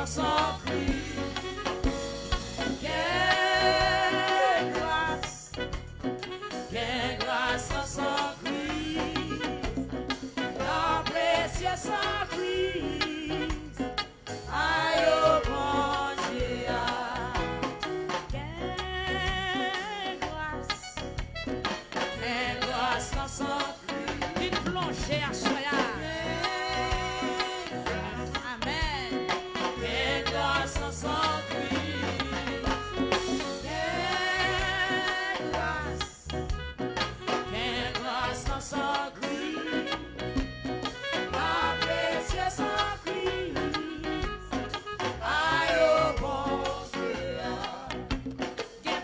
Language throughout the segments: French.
sans cri. Quelle grâce sans cri. La précieuse sans cri. Aïe au bon Dieu. Quelle grâce sans cri. Une plongée à soya. Amen. Quelle grâce sans cri. Quelle grâce sans cri. La précieuse sans cri. Aïe au bon Dieu. Quel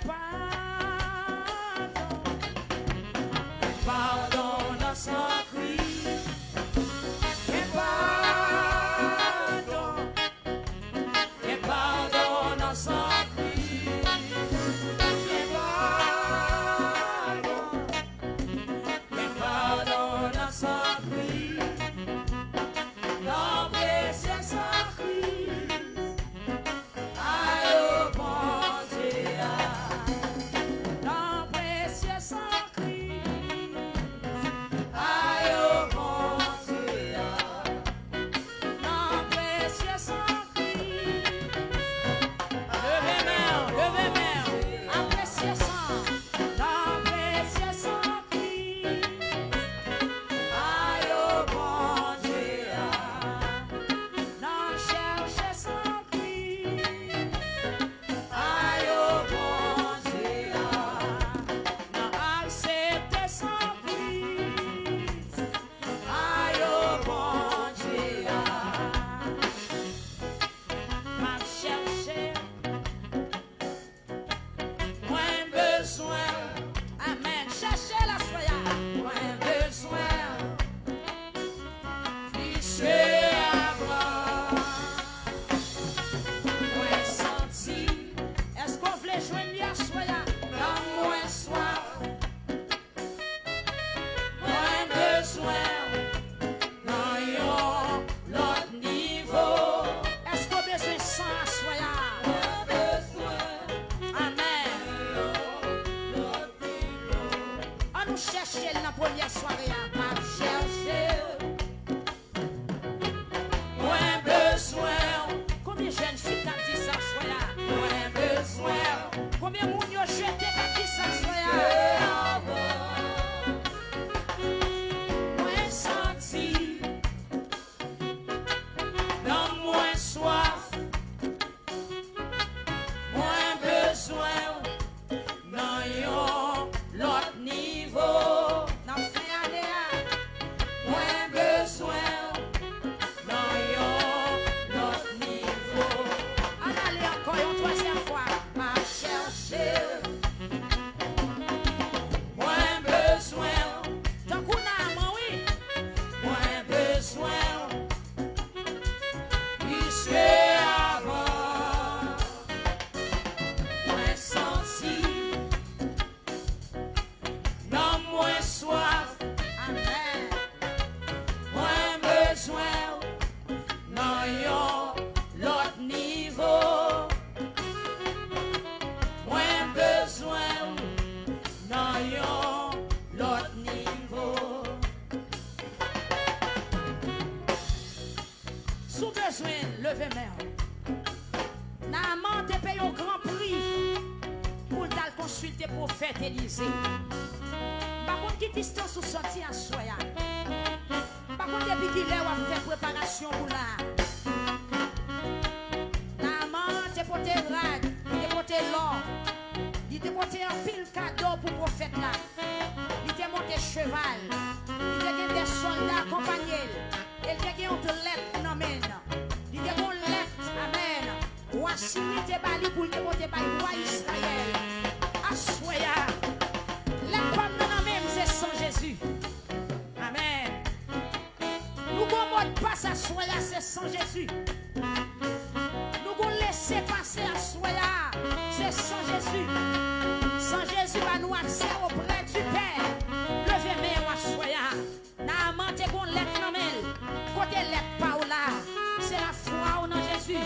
pardon sans cri. Quel pardon sans cri. Quel pardon sans cri. La précieuse sans cri. Aïe au bon Dieu. La précieuse sans cri. Aïe au bon Dieu. La précieuse sans cri. Levez main, appréciez ça. La précieuse sans cri. Aïe au bon Dieu. Non, cherchez sans cri. Aïe au bon Dieu. Non, acceptez sans cri. Aïe au bon Dieu. M'a cherché. Moins besoin. Amen. Cherchez la soya. Moins besoin. Fiché avant. Moins senti. Est-ce qu'on voulait joindre la soya? Dans moins soif. Moins besoin. Dans yon l'autre niveau. Est-ce qu'on a besoin sans la soya? Moins besoin. Amen. On nous chercher dans la première soirée. On nous chercher. Moins besoin. Combien de jeunes filles t'as dit ça soya? Moins besoin. Combien de monde ont jeté t'as dit ça soya? Moins senti. Dans moins soif. Moins besoin. Dans yon l'autre niveau. Dans fin année. Moins besoin. Dans yon l'autre niveau. On allait encore une troisième fois. M'a cherché. Moins besoin. Tant qu'on a maman, oui. Moins besoin. Puisque avant. Moins senti. Non moins soif. Amen. Moins besoin. Non yon l'autre niveau. Moins besoin. Non yon l'autre niveau. Sous besoin, levez main. Naman te paye un grand prix pour d'aller consulter le prophète Élisée. Par contre, qui distance ou sorti à soya? Par contre, depuis qu'il a fait préparation pour là. Naman te porté rag, il te porté l'or, il te porté un pile cadeau pour le prophète là. Il te monté cheval, il te gagné des soldats accompagnés, il te gagné une lettre dans main. Il te gagné une lettre, amen. Voici il te bali pour te porter par roi Israël. Assoya, les femmes dans même c'est sans Jésus. Amen. Nous ne pas s'assoya, c'est sans Jésus. Nous ne laisser passer à soya, c'est sans Jésus. Sans Jésus, va nous accès auprès du Père. Levez moi à soya. Na amante qu'on lettre non mel. Côté lettre Paola, c'est la foi en Jésus.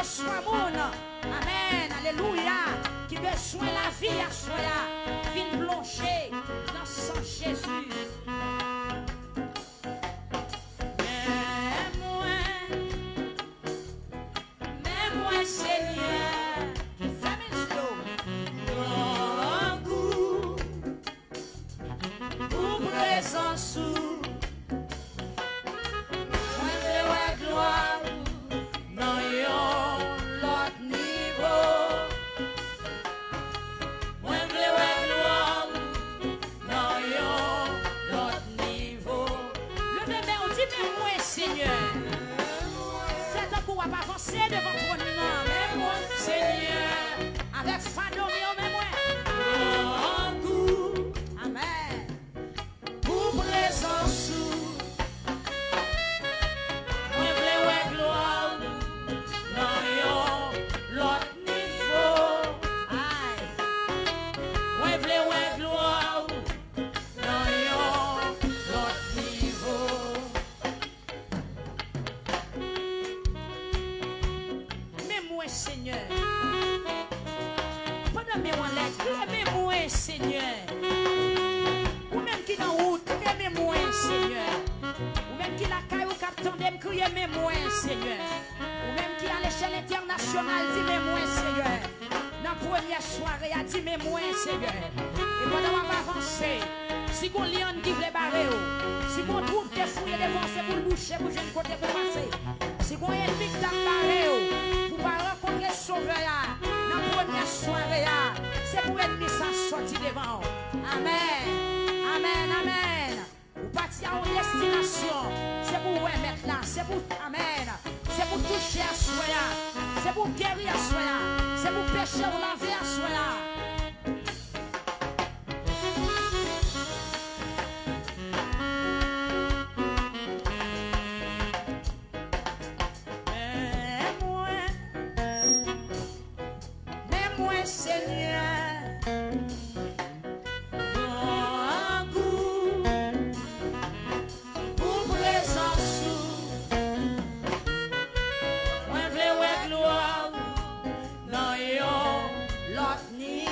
besoin monde. Amen. Alléluia. Qui besoin la vie à soi. Vine plonger dans sang Jésus. Mais moi, Seigneur, qui fait mes yeux, un goût pour présence. Moi, je veux gloire dans l'autre niveau. Moi, je veux gloire dans l'autre niveau. Levez main, on dit, mais moi, Seigneur. C'est un coup à avancer devant ton nom. Mais moi, Seigneur, avec fado, mais moi. Un coup. Amen. Pour présence. Moi, je veux gloire dans l'autre niveau. Aïe. Moi, je veux gloire dans l'autre niveau. Mais moi, Seigneur, pendant mes lettres, mais moi, Seigneur, ou même qui dans route, mais moi, Seigneur, ou même qui la caille ou captain d'aime, crier, mais moi, Seigneur, ou même qui à l'échelle internationale, dit, mais moi, Seigneur, dans la première soirée, a dit, mais moi, Seigneur, et pendant qu'on va avancer, si qu'on lion qui veut barrer, si qu'on trouve des fouilles devant, c'est pour le boucher, pour jeune côté pour passer, si qu'on ennemi qui t'a barré, pour pas rencontrer sauveur, dans la première soirée, c'est pour ennemi ça sortir devant. Amen. Amen. Amen. Ou partir à une destination, c'est pour mettre là, c'est pour, amen, c'est pour toucher à soi, c'est pour guérir à soi, c'est pour pécher ou laver à soi. Mais moi, Seigneur, un goût pour présence. Moi, je veux gloire dans l'autre niveau.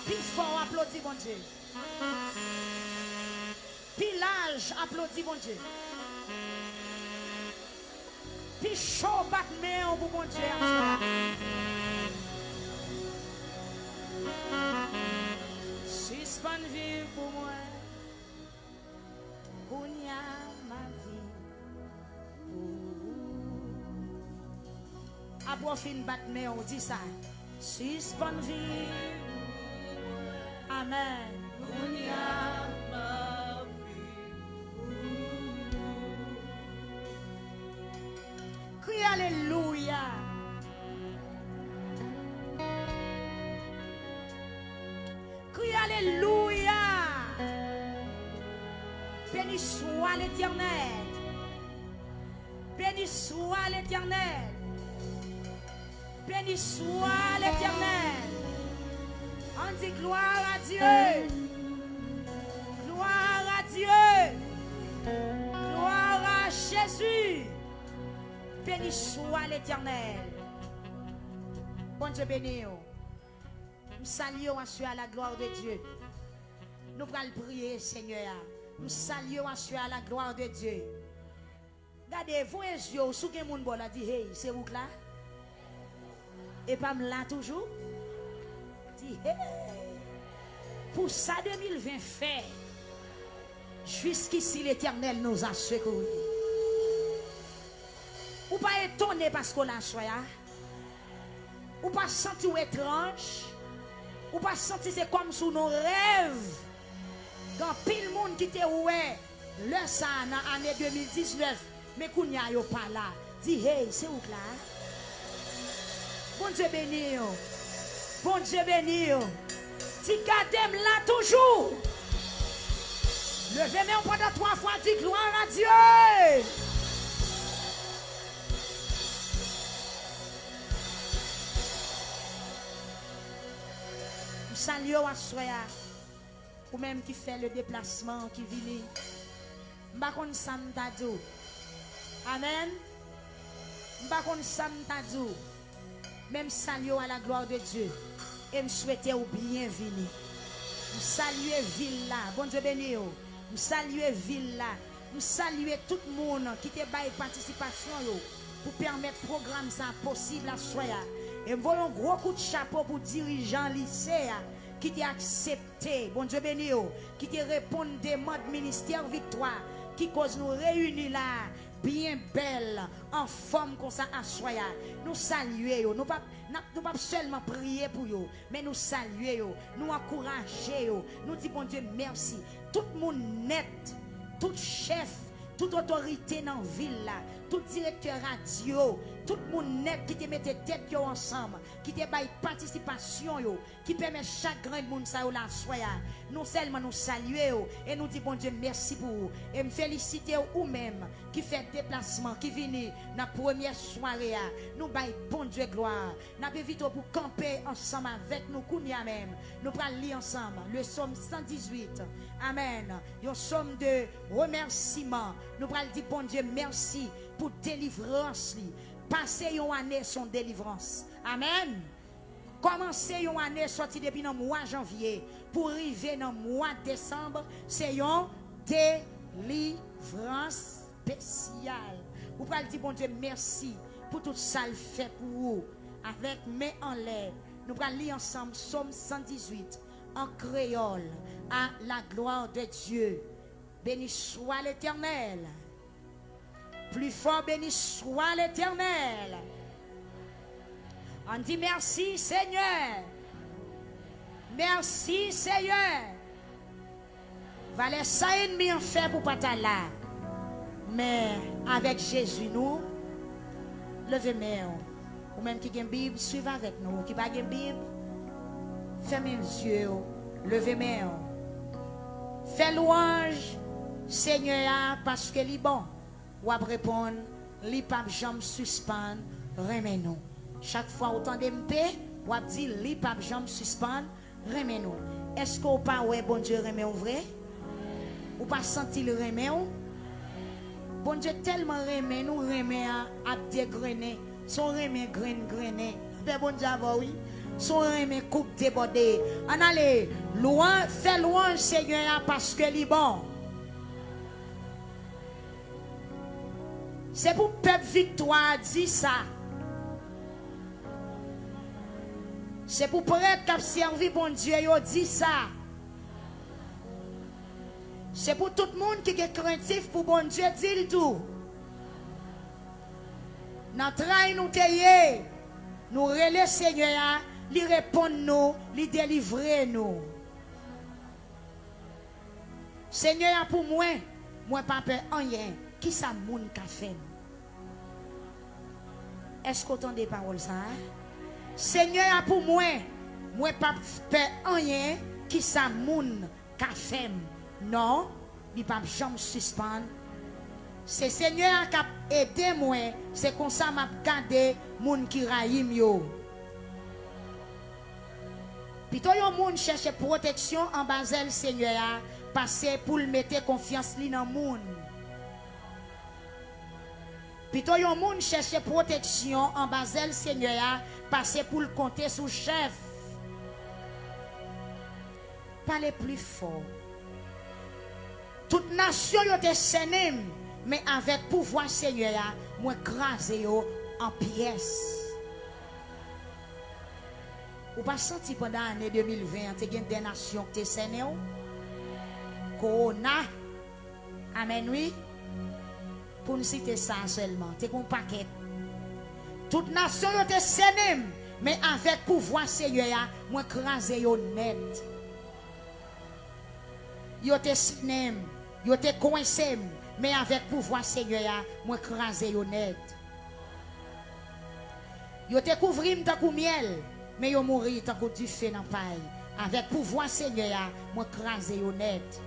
Puis fort, applaudis, bon Dieu. Puis large, applaudis, bon Dieu. Puis chaud, battement, pour bon Dieu. Suspend vie pour moi. Kounya ma vie. Après fin battement, on dit ça. Suspend vie. Amen. Kounya ma vie. Crie alléluia. Crie alléluia. Béni soit l'Éternel. Béni soit l'Éternel. Béni soit l'Éternel. On dit gloire à Dieu. Gloire à Dieu. Gloire à Jésus. Béni soit l'Éternel. Bon Dieu béni. Nous saluons à la gloire de Dieu. Nous allons prier, Seigneur. Nous saluons à la gloire de Dieu. Regardez, vous les yeux, sous que mon bon a dit, hey, c'est où là? Et pas me là toujours. Dit, hey, pour ça 2020 fait, jusqu'ici l'Éternel nous a secourus. Ou pas étonné parce qu'on l'a choisi. Ou pas senti étrange. Ou pas senti c'est comme sous nos rêves. Quand pile monde qui était ouais, le ça dans l'année 2019, mais qu'on n'y a pas là. Dis hey, c'est où là? Bon Dieu béni. Bon Dieu béni. Dis gardez là toujours. Levez-moi pendant 3 fois, dis gloire à Dieu. Nous saluons à Soya, ou même qui fait le déplacement, qui vient. Mbakon Samtadou. Amen. Mbakon Samtadou. Même saluons à la gloire de Dieu. Et me souhaiter au bienvenue. Nous saluons ville là. Bon Dieu béni. Nous saluons ville là. Nous saluons tout le monde qui te baille participation pour permettre le programme ça possible à Soya. Et nous voyons un gros coup de chapeau pour dirigeants lycée qui t'a accepté, bon Dieu béni, qui t'a répondu des modes ministère victoire, qui cause nous réunir là, bien belle, en forme comme ça à Soya. Nous saluons, nous pas seulement prier pour eux, mais nous saluons, nous encourageons, nous disons bon Dieu merci. Tout le monde net, tout chef, toute autorité dans la ville là, tout directeur radio, tout le monde net qui te mette tête ensemble, qui te baille participation yo, qui permet chaque grand monde ça la soya. Nous seulement nous saluer et nous disons bon Dieu merci pour vous et me féliciter ou même qui fait déplacement, qui vient dans la première soirée. Nous baille bon Dieu gloire. N'a pas vite pour camper ensemble avec nous kounya même. Nous allons lire ensemble le psaume 118. Amen. Un psaume de remerciement. Nous allons dire bon Dieu merci pour délivrance. Passez une année son délivrance. Amen. Commencez une année sortie depuis le mois janvier pour arriver dans le mois décembre. C'est une délivrance spéciale. Vous pouvez dire bon Dieu merci pour tout ça le fait pour vous. Avec main en l'air. Nous allons lire ensemble Psaume 118 en créole à la gloire de Dieu. Béni soit l'Éternel. Plus fort, béni soit l'Éternel. On dit merci Seigneur. Merci Seigneur. Valait ça ennemi en fait pour pas là. Mais avec Jésus nous, levez-moi. Ou même qui a une Bible, suivez avec nous. Qui n'a pas une Bible, fermez les yeux. Levez-moi. Fais louange Seigneur parce que est bon. Ou à répondre, li pape jambe suspend, remets-nous. Chaque fois autant de m'pé, ou à dire li pape jambe suspend, remets-nous. Est-ce qu'on pas ouais bon Dieu remet au vrai? Ou pas senti le remet ou? Bon Dieu tellement remet nous remet à dégrener, son remet grené. Ben bon Dieu oui. son aimé coupe débordé. On allait loin, fait loin Seigneur parce que il est bon. C'est pour peuple victoire dit ça. C'est pour prêtre qui a servi bon Dieu, il dit ça. C'est pour tout le monde qui est craintif pour bon Dieu, dit le tout. Notre train nous tailler, nous relais Seigneur, lui répondre nous, lui délivrer nous. Seigneur pour moi pas peur rien. Qui ça moun ka fait? Est-ce qu'on entend des paroles ça? Seigneur pour moi pas peur rien. Qui ça moun ka fait? Non, il pas jamais suspendre. C'est Seigneur qui a aidé moi, c'est comme ça m'a gardé moun qui raïm yo. Plutôt yon moun cherche protection en basel Seigneur, passer pour le mettre confiance li dans moun. Plutôt yon moun cherche protection en basel Seigneur, passer pour le compter sous chef. Parlez plus fort. Toute nation yo te séném, mais avec pouvoir Seigneur, moi crasé yo en pièces. Ou pas senti pendant l'année 2020, te gen des nations qui te séné ou? Corona. Amen oui. Pour nous citer ça seulement, te kon paquet. Toute nation yo te séné, mais avec pouvoir Seigneur, moi crasé yo net. Yo te séné, yo te coincé. Mais avec pouvoir Seigneur, moi crasé yo net. Yo te couvrim tant kou miel, mais yo mouri tant kou du feu dans paille. Avec pouvoir Seigneur, moi crasé yo net.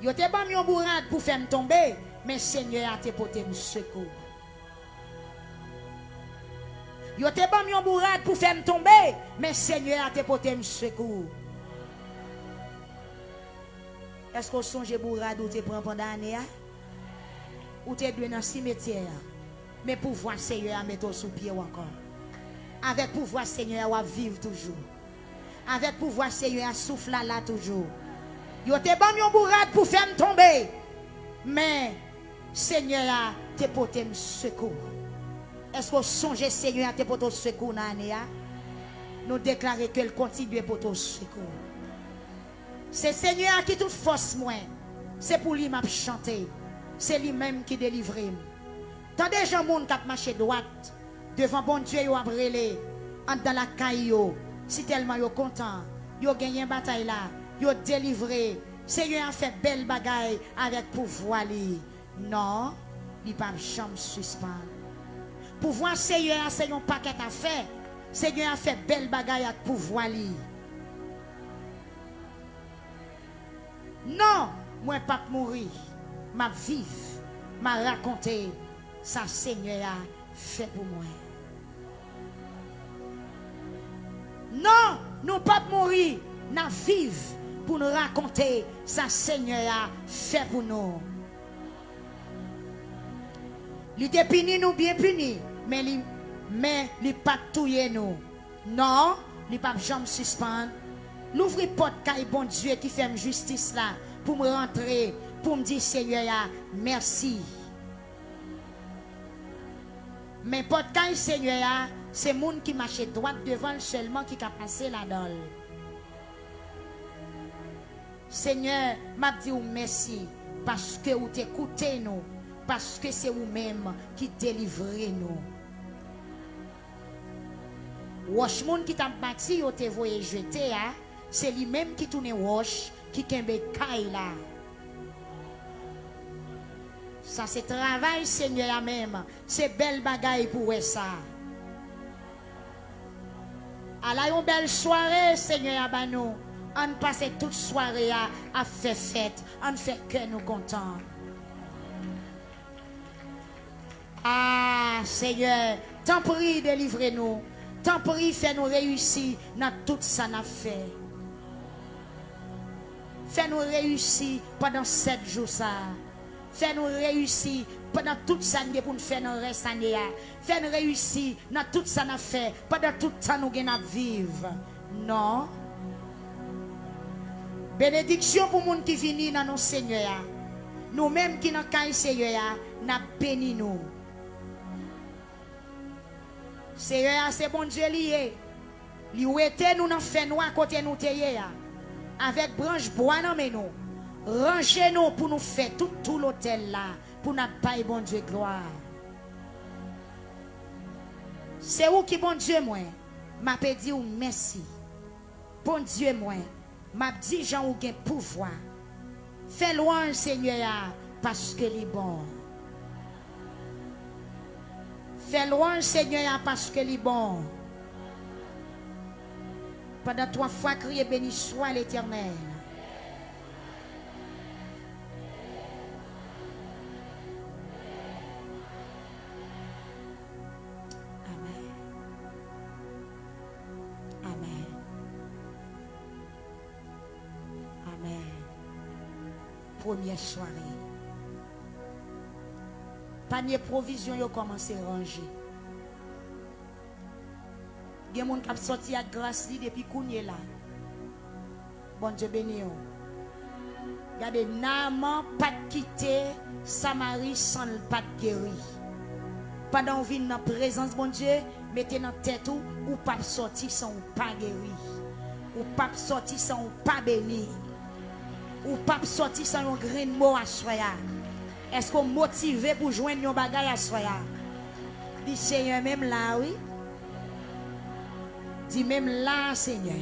Yo te bam yon bourrade pour faire me tomber, mais Seigneur a te porté me secours. Yo te bam yon bourrade pour faire me tomber, mais Seigneur a te porté me secours. Est-ce qu'on songe bourrade ou te prend pendant l'année? Ou te doué dans le cimetière? Mais pouvoir Seigneur à mettre sous pied encore. Avec pouvoir Seigneur à vivre toujours. Avec pouvoir Seigneur à souffler là toujours. Yo te ban yon bourrade pour faire me tomber. Mais Seigneur a te porté secours. Est-ce qu'on songe Seigneur à te porter secours dans l'année? Nous déclarer qu'elle continue pour ton secours. C'est Seigneur qui toute force moi. C'est pour lui m'a chanter. C'est lui-même qui délivre. Tant des gens monde qui marché droite devant bon Dieu yo abrelé entre dans la caillou. Si tellement yo content, yo gagné une bataille là, yo délivré. Seigneur a fait belle bagaille avec pouvoir li. Non, il pas jamais suspendre. Pouvoir Seigneur c'est un paquet à faire. Seigneur a fait belle bagaille avec pouvoir li. Non, moi pas mourir, m'a vivre, m'a raconter ça Seigneur a fait pour moi. Non, nous pas mourir, n'a vivre pour nous raconter ça Seigneur a fait pour nous. Il était puni nous bien puni, mais il pas touyer nous. Non, il pas jamais suspendre. L'ouvrir porte caille bon Dieu qui fait justice là pour me rentrer, pour me dire Seigneur merci. Mais porte caille Seigneur c'est monde qui marche droit devant seulement qui a passé là-dedans. Seigneur, m'a dit merci parce que vous t'écoutez nous, parce que c'est vous-même qui délivrez nous. Wash moun qui t'a bâti ou te voye jeter c'est lui-même qui tourne wash qui kembe kay là. Ça c'est travail Seigneur même, c'est belle bagaille pour ça. Alors une belle soirée Seigneur ba nous. On passe toute soirée à faire fête, on fait que nous contents. Ah Seigneur, t'en prie délivrez-nous. T'en prie, fais-nous réussir dans tout ça qu'on a fait. Fais-nous réussir pendant 7 jours ça. Fais-nous réussir pendant toute ça nous pour nous faire dans reste année faire nous réussir dans tout ça nous fait pendant tout temps nous gagne vivre non bénédiction pour monde qui vient dans nos Seigneur nous mêmes qui dans caille Seigneur n'a béni nous Seigneur c'est bon Dieu lié li ouete nous dans fait noir côté nous teye avec branche bois dans mais nous rangez nous pour nous faire tout l'hôtel là pour nous payer bon Dieu gloire c'est où qui bon Dieu moi m'a dit ou merci bon Dieu moi m'a dit Jean ou gen pouvoir fais louange Seigneur parce que il est bon fais louange Seigneur parce que il est bon pendant 3 fois crier béni soit l'Éternel. Amen. Amen. Amen. Première soirée. Panier provision yo commencé à ranger. Il y a des gens qui sont sortis à grâce depuis qu'on est là. Bon Dieu béni. Regardez, Naaman pas quitté Samarie sans le pas guéri. Pendant qu'on vient dans la présence, bon Dieu, mettez dans la tête ou pas sortir sans ou pas guéri. Ou pas sortir sans ou pas béni. Ou pas sortir sans un grain de mot à soya. Est-ce qu'on motivé pour joindre un bagage à soya? Dit Seigneur même là, oui. Dis même là, Seigneur.